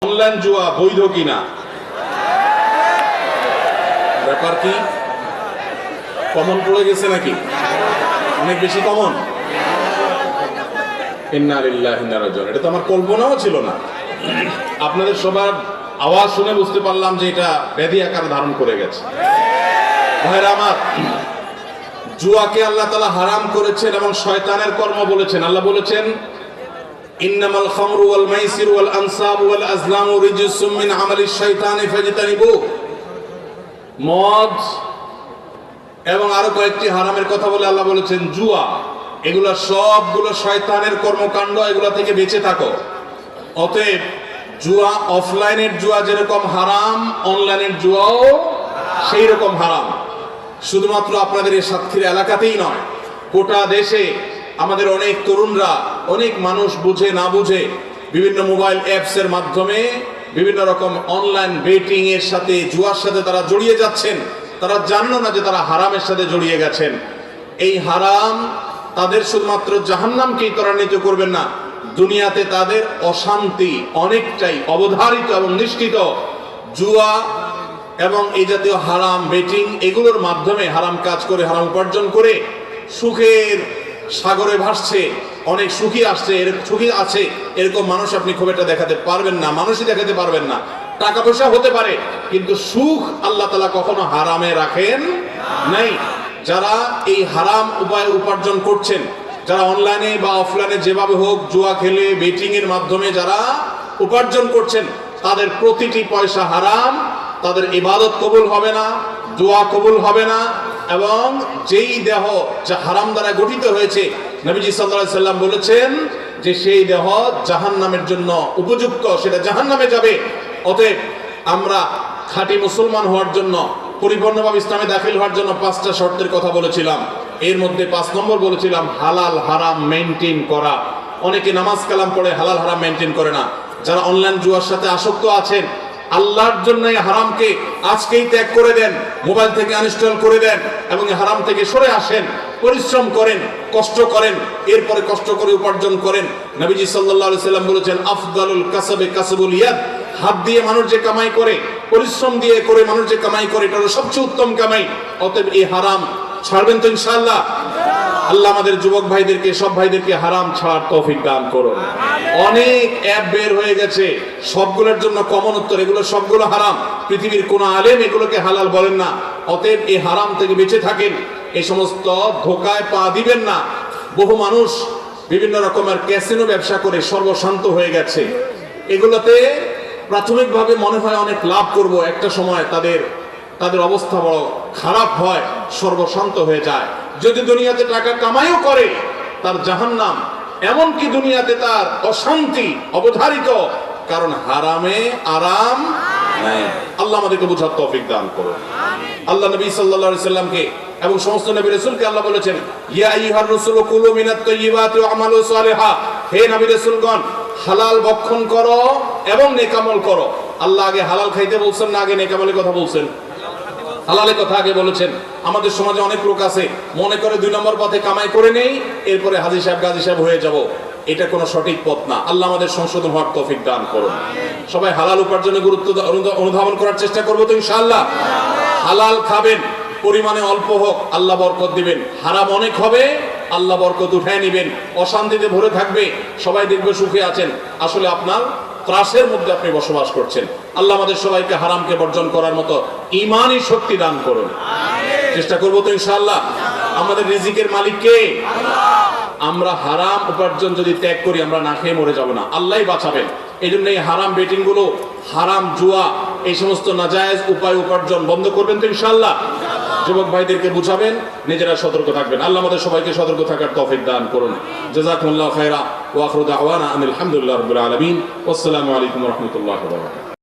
Online জুয়া বৈধ কিনা? ব্যাপার কি কমন পড়ে গেছে নাকি? অনেক বেশি কমন। ইন্না লিল্লাহি ওয়া ইন্না ইলাইহি রাজিউন। এটা তো আমার কল্পনাও ছিল না। আপনাদের সবার আওয়াজ শুনে বুঝতে পারলাম যে এটা ব্যাধি আকার ধারণ করে গেছে। ভাইরা আমার, জুয়াকে আল্লাহ তাআলা হারাম করেছেন এবং শয়তানের কর্ম বলেছেন। আল্লাহ বলেছেন ইন্নামাল খামরু ওয়াল মাইসিরু ওয়াল আনসাবু ওয়াল আজলামু রিজসুম মিন আমালিশ শাইতানি ফাজতানিবু। মদ এবং আরো কয়েকটি হারামের কথা বলে আল্লাহ বলেছেন জুয়া, এগুলা সবগুলো শয়তানের কর্মকাণ্ড, এগুলা থেকে বেঁচে থাকো। অতএব জুয়া, অফলাইনের জুয়া যেরকম হারাম, অনলাইনের জুয়াও সেই রকম হারাম। শুধুমাত্র আপনাদের এই সাতক্ষীরা এলাকাতেই নয়, গোটা দেশে আমাদের অনেক তরুণরা, অনেক মানুষ বুঝে না বুঝে বিভিন্ন মোবাইল অ্যাপস এর মাধ্যমে বিভিন্ন রকম অনলাইন বেটিং এর সাথে, জুয়ার সাথে তারা জড়িয়ে যাচ্ছেন। তারা জানো না যে তারা হারামের সাথে জড়িয়ে গেছেন। এই হারাম তাদের শুধুমাত্র জাহান্নামকেই ত্বরান্বিত করবেন না, দুনিয়াতে তাদের অশান্তি অনেকটাই অবধারিত এবং নিশ্চিত। জুয়া এবং এই জাতীয় হারাম বেটিং, এগুলোর মাধ্যমে হারাম কাজ করে, হারাম উপার্জন করে সুখের সাগরে ভাসছে, অনেক সুখী আসছে, সুখী আছে এরকম মানুষ আপনি খুব একটা দেখাতে পারবেন না, মানুষই দেখাতে পারবেন না। টাকা পয়সা হতে পারে, কিন্তু সুখ আল্লাহ তাআলা কখনো হারামে রাখেন নাই। যারা এই হারাম উপায়ে উপার্জন করছেন, যারা অনলাইনে বা অফলাইনে যেভাবে হোক জুয়া খেলে, বেটিং এর মাধ্যমে যারা উপার্জন করছেন, তাদের প্রতিটি পয়সা হারাম। তাদের ইবাদত কবুল হবে না, দোয়া কবুল হবে না, এবং যেই দেহ যা হারাম দ্বারা গঠিত হয়েছে, নবীজি সাল্লাল্লাহু আলাইহি সাল্লাম বলেছেন যে সেই দেহ জাহান্নামের জন্য উপযুক্ত, সেটা জাহান্নামে যাবে। অতএব আমরা খাঁটি মুসলমান হওয়ার জন্য, পরিপূর্ণভাবে ইসলামে দাখিল হওয়ার জন্য 5টা শর্তের কথা বলেছিলাম। এর মধ্যে 5 নম্বর বলেছিলাম হালাল হারাম মেইনটেইন করা। অনেকে নামাজ কালাম পড়ে হালাল হারাম মেইনটেইন করে না। যারা অনলাইন জুয়ার সাথে আসক্ত আছেন, আল্লাহর জন্য এই হারামকে আজকেই ত্যাগ করে দেন, মোবাইল থেকে আনইনস্টল করে দেন এবং এই হারাম থেকে সরে আসেন। পরিশ্রম করেন, কষ্ট করেন, এরপরে কষ্ট করে উপার্জন করেন। নবীজি সাল্লাল্লাহু আলাইহি সাল্লাম বলেছেন আফদালুল কাসবে কাসবুল ইয়াদ। হাত দিয়ে মানুষ যে কামাই করে, পরিশ্রম দিয়ে করে মানুষ যে কামাই করে, এটা হলো সবচেয়ে উত্তম কামাই। অতএব এই হারাম ছাড়বেন তো ইনশাআল্লাহ? আল্লাহ আমাদের যুবক ভাইদেরকে, সব ভাইদেরকে হারাম ছাড়ার তৌফিক দান করুন। অনেক অ্যাপ বের হয়ে গেছে, সবগুলোর জন্য কমন উত্তর এগুলো সবগুলো হারাম। পৃথিবীর কোন আলেম এগুলোকে হালাল বলেন না। অতএব এই হারাম থেকে বেঁচে থাকেন, এই সমস্ত ধোকায় পা দিবেন না। বহু মানুষ বিভিন্ন রকমের ক্যাসিনো ব্যবসা করে সর্বশান্ত হয়ে গেছে। এগুলোতে প্রাথমিকভাবে মনে হয় অনেক লাভ করব, একটা সময় তাদের অবস্থা বড় খারাপ হয়, সর্বশান্ত হয়ে যায়। যদি দুনিয়াতে টাকা কামাইও করে, তার জাহান্নাম, এমনকি দুনিয়াতে তার অশান্তি অবধারিত, কারণ হারামে আরাম নাই। আল্লাহ আমাদেরকে বুঝার তৌফিক দান করুন। আল্লাহ নবী সাল্লাল্লাহু আলাইহি সাল্লামকে এবং সমস্ত নবী রাসূলকে আল্লাহ বলেছেন ইয়া আইয়ুহার রাসূলু কুলু মিনাত তাইয়্যিবাতি ওয়া আমালু সালিহা। হে নবী রাসূলগণ, হালাল ভক্ষণ করো এবং নেক আমল করো। আল্লাহ আগে হালাল খাইতে বলছেন না আগে নেক আমলের কথা বলছেন? হালালের কথা আগে বলেছেন। আমাদের সমাজে অনেক লোক আছে মনে করে 2 নম্বর পথে কামাই করে নেই, এরপরে হাজী সাহেব গাজী সাহেব হয়ে যাব। এটা কোনো সঠিক পথ না। আল্লাহ আমাদের সংশোধন হওয়ার তৌফিক দান করুন। সবাই হালাল উপার্জনে গুরুত্ব অনুধাবন করার চেষ্টা করবো তো ইনশাআল্লাহ? হালাল খাবেন, পরিমাণে অল্প হোক, আল্লাহ বরকত দিবেন। হারাম অনেক হবে, আল্লাহ বরকত উঠায় নিবেন। অশান্তিতে ভরে থাকবে, সবাই দেখবে সুখে আছেন, আসলে আপনার ত্রাসের মধ্যে আপনি বসবাস করছেন। আল্লাহ আমাদের সবাইকে হারামকে বর্জন করার মতো ঈমানি শক্তি দান করুন। চেষ্টা করবো তো ইনশাআল্লাহ? আমাদের রিজিকের মালিক কে? আমরা হারাম উপার্জন যদি ত্যাগ করি, আমরা না খেয়ে মরে যাব না, আল্লাহই বাঁচাবেন। এই জন্য এই হারাম বেটিং গুলো, হারাম জুয়া, এই সমস্ত নাজায়েজ উপায় উপার্জন বন্ধ করবেন তো ইনশাআল্লাহ? যুবক ভাইদেরকে বুঝাবেন, নিজেরা সতর্ক থাকবেন। আল্লাহ আমাদের সবাইকে সতর্ক থাকার তৌফিক দান করুন। জাযাকুমুল্লাহু খায়রা ওয়া আখিরু দাওয়ানা আনিল হামদুলিল্লাহি রাব্বিল আলামিন। আসসালামু আলাইকুম ওয়া রাহমাতুল্লাহি ওয়া বারাকাতুহু।